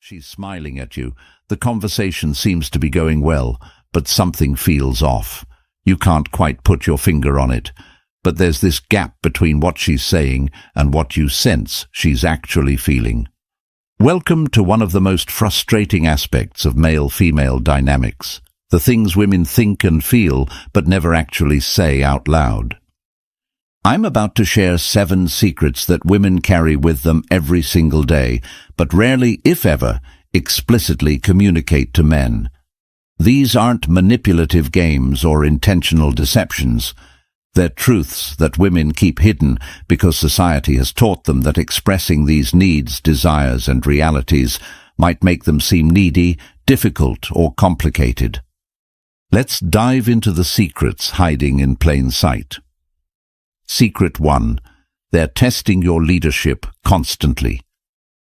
She's smiling at you. The conversation seems to be going well, but something feels off. You can't quite put your finger on it, but there's this gap between what she's saying and what you sense she's actually feeling. Welcome to one of the most frustrating aspects of male-female dynamics, the things women think and feel but never actually say out loud. I'm about to share 7 secrets that women carry with them every single day, but rarely, if ever, explicitly communicate to men. These aren't manipulative games or intentional deceptions. They're truths that women keep hidden because society has taught them that expressing these needs, desires, and realities might make them seem needy, difficult, or complicated. Let's dive into the secrets hiding in plain sight. Secret 1. They're testing your leadership constantly.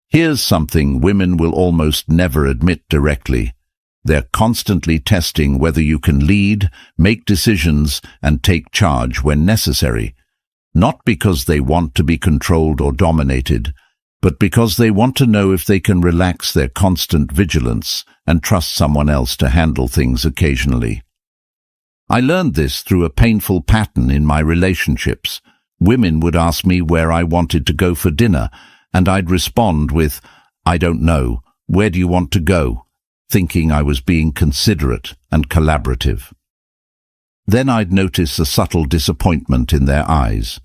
Here's something women will almost never admit directly. They're constantly testing whether you can lead, make decisions, and take charge when necessary. Not because they want to be controlled or dominated, but because they want to know if they can relax their constant vigilance and trust someone else to handle things occasionally. I learned this through a painful pattern in my relationships. Women would ask me where I wanted to go for dinner, and I'd respond with, "I don't know. Where do you want to go?" thinking I was being considerate and collaborative. Then I'd notice a subtle disappointment in their eyes,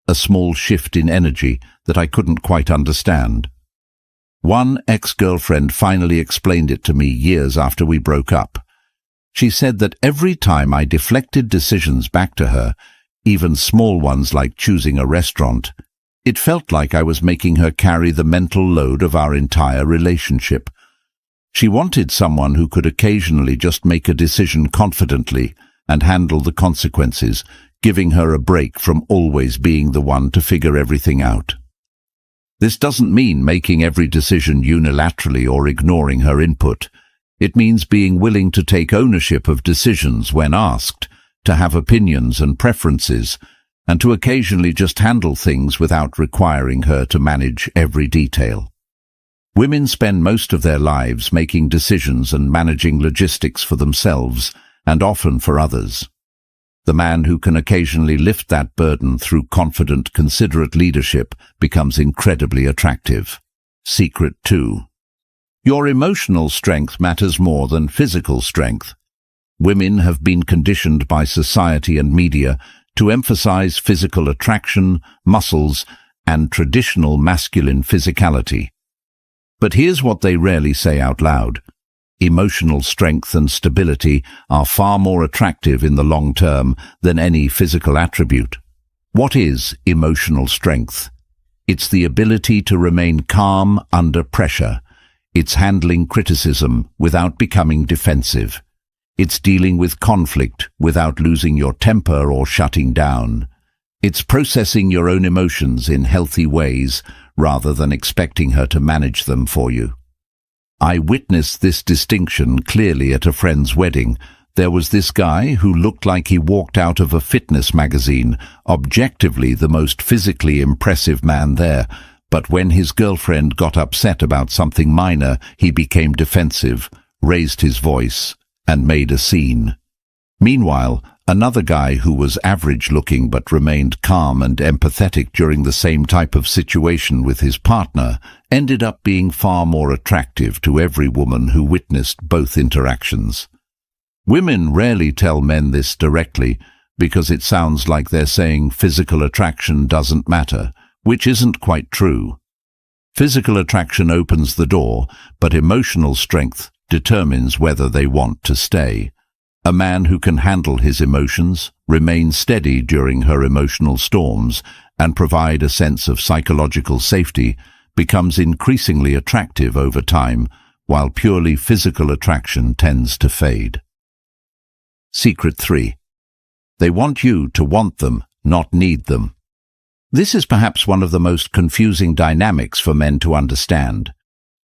a small shift in energy that I couldn't quite understand. One ex-girlfriend finally explained it to me years after we broke up. She said that every time I deflected decisions back to her, even small ones like choosing a restaurant, it felt like I was making her carry the mental load of our entire relationship. She wanted someone who could occasionally just make a decision confidently and handle the consequences, giving her a break from always being the one to figure everything out. This doesn't mean making every decision unilaterally or ignoring her input. It means being willing to take ownership of decisions when asked, to have opinions and preferences, and to occasionally just handle things without requiring her to manage every detail. Women spend most of their lives making decisions and managing logistics for themselves, and often for others. The man who can occasionally lift that burden through confident, considerate leadership becomes incredibly attractive. Secret 2. Your emotional strength matters more than physical strength. Women have been conditioned by society and media to emphasize physical attraction, muscles, and traditional masculine physicality. But here's what they rarely say out loud. Emotional strength and stability are far more attractive in the long term than any physical attribute. What is emotional strength? It's the ability to remain calm under pressure. It's handling criticism without becoming defensive. It's dealing with conflict without losing your temper or shutting down. It's processing your own emotions in healthy ways rather than expecting her to manage them for you. I witnessed this distinction clearly at a friend's wedding. There was this guy who looked like he walked out of a fitness magazine, objectively the most physically impressive man there, but when his girlfriend got upset about something minor, he became defensive, raised his voice, and made a scene. Meanwhile, another guy who was average-looking but remained calm and empathetic during the same type of situation with his partner ended up being far more attractive to every woman who witnessed both interactions. Women rarely tell men this directly because it sounds like they're saying physical attraction doesn't matter, which isn't quite true. Physical attraction opens the door, but emotional strength determines whether they want to stay. A man who can handle his emotions, remain steady during her emotional storms, and provide a sense of psychological safety becomes increasingly attractive over time, while purely physical attraction tends to fade. Secret 3. They want you to want them, not need them. This is perhaps one of the most confusing dynamics for men to understand.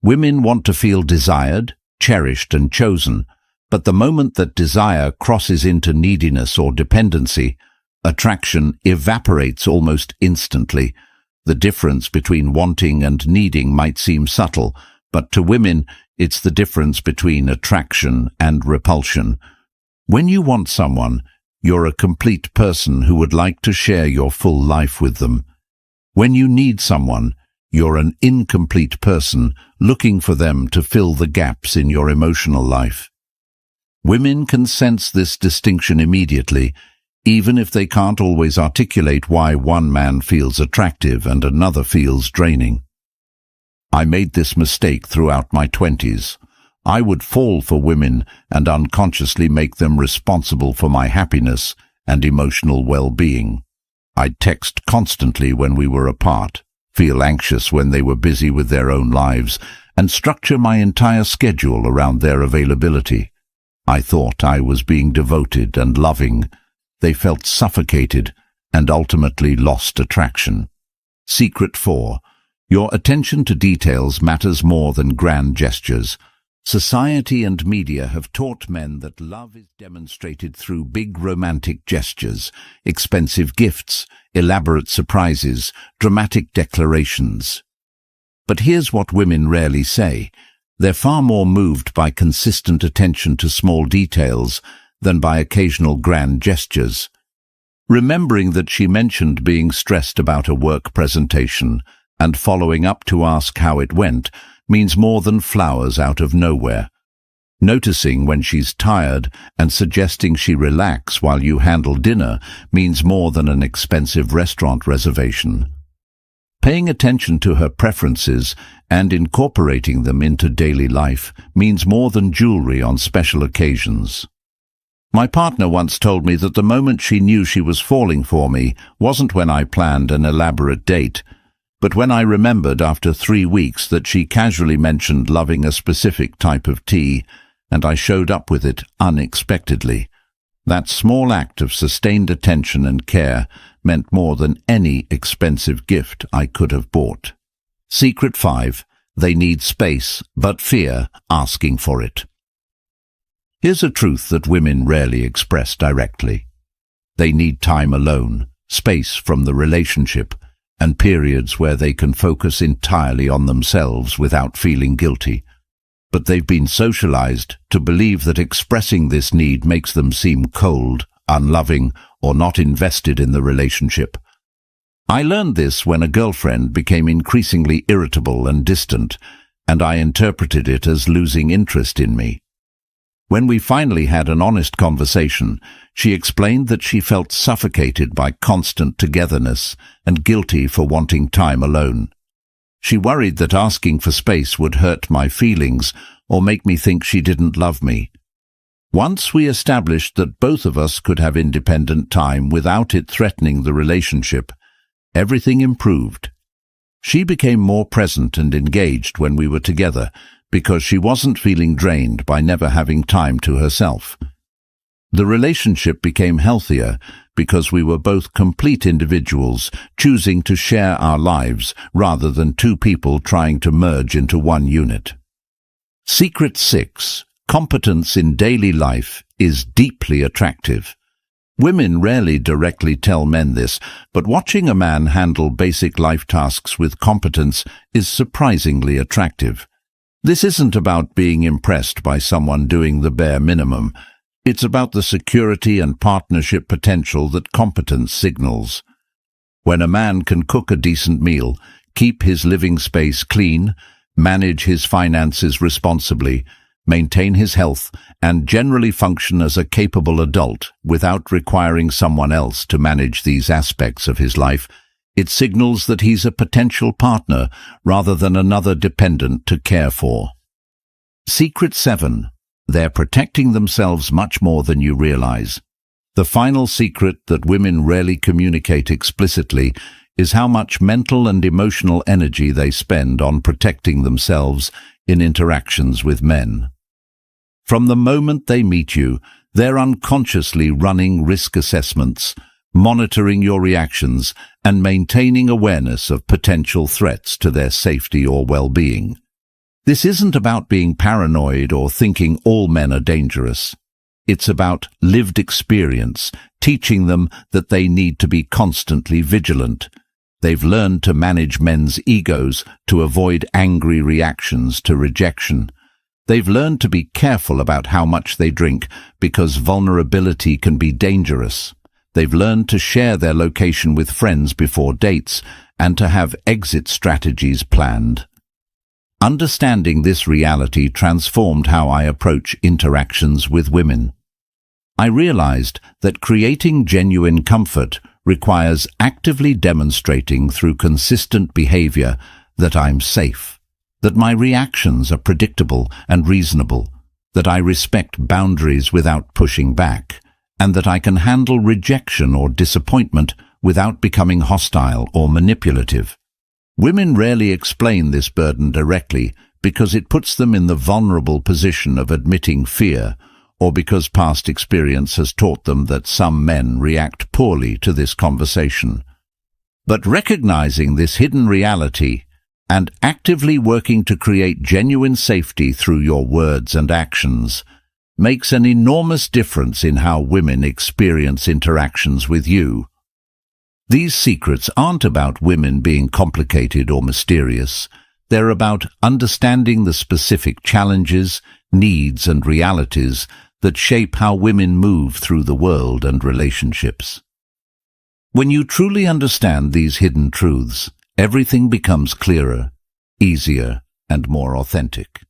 Women want to feel desired, cherished, and chosen, but the moment that desire crosses into neediness or dependency, attraction evaporates almost instantly. The difference between wanting and needing might seem subtle, But to women, it's the difference between attraction and repulsion. When you want someone, you're a complete person who would like to share your full life with them. When you need someone, you're an incomplete person looking for them to fill the gaps in your emotional life. Women can sense this distinction immediately, even if they can't always articulate why one man feels attractive and another feels draining. I made this mistake throughout my 20s. I would fall for women and unconsciously make them responsible for my happiness and emotional well-being. I'd text constantly when we were apart, feel anxious when they were busy with their own lives, and structure my entire schedule around their availability. I thought I was being devoted and loving. They felt suffocated and ultimately lost attraction. Secret 4. Your attention to details matters more than grand gestures. Society and media have taught men that love is demonstrated through big romantic gestures, expensive gifts, elaborate surprises, dramatic declarations. But here's what women rarely say. They're far more moved by consistent attention to small details than by occasional grand gestures. Remembering that she mentioned being stressed about a work presentation and following up to ask how it went means more than flowers out of nowhere. Noticing when she's tired and suggesting she relax while you handle dinner means more than an expensive restaurant reservation. Paying attention to her preferences and incorporating them into daily life means more than jewelry on special occasions. My partner once told me that the moment she knew she was falling for me wasn't when I planned an elaborate date, but when I remembered after 3 weeks that she casually mentioned loving a specific type of tea, and I showed up with it unexpectedly. That small act of sustained attention and care meant more than any expensive gift I could have bought. Secret 5. They need space, but fear asking for it. Here's a truth that women rarely express directly. They need time alone, space from the relationship, and periods where they can focus entirely on themselves without feeling guilty. But they've been socialized to believe that expressing this need makes them seem cold, unloving, or not invested in the relationship. I learned this when a girlfriend became increasingly irritable and distant, and I interpreted it as losing interest in me. When we finally had an honest conversation, she explained that she felt suffocated by constant togetherness and guilty for wanting time alone. She worried that asking for space would hurt my feelings or make me think she didn't love me. Once we established that both of us could have independent time without it threatening the relationship, everything improved. She became more present and engaged when we were together, because she wasn't feeling drained by never having time to herself. The relationship became healthier because we were both complete individuals choosing to share our lives rather than two people trying to merge into one unit. Secret 6. Competence in daily life is deeply attractive. Women rarely directly tell men this, but watching a man handle basic life tasks with competence is surprisingly attractive. This isn't about being impressed by someone doing the bare minimum. It's about the security and partnership potential that competence signals. When a man can cook a decent meal, keep his living space clean, manage his finances responsibly, maintain his health, and generally function as a capable adult without requiring someone else to manage these aspects of his life, it signals that he's a potential partner rather than another dependent to care for. Secret 7. They're protecting themselves much more than you realize. The final secret that women rarely communicate explicitly is how much mental and emotional energy they spend on protecting themselves in interactions with men. From the moment they meet you, they're unconsciously running risk assessments, monitoring your reactions, and maintaining awareness of potential threats to their safety or well-being. This isn't about being paranoid or thinking all men are dangerous. It's about lived experience, teaching them that they need to be constantly vigilant. They've learned to manage men's egos to avoid angry reactions to rejection. They've learned to be careful about how much they drink because vulnerability can be dangerous. They've learned to share their location with friends before dates and to have exit strategies planned. Understanding this reality transformed how I approach interactions with women. I realized that creating genuine comfort requires actively demonstrating through consistent behavior that I'm safe, that my reactions are predictable and reasonable, that I respect boundaries without pushing back, and that I can handle rejection or disappointment without becoming hostile or manipulative. Women rarely explain this burden directly because it puts them in the vulnerable position of admitting fear, or because past experience has taught them that some men react poorly to this conversation. But recognizing this hidden reality and actively working to create genuine safety through your words and actions makes an enormous difference in how women experience interactions with you. These secrets aren't about women being complicated or mysterious. They're about understanding the specific challenges, needs, and realities that shape how women move through the world and relationships. When you truly understand these hidden truths, everything becomes clearer, easier, and more authentic.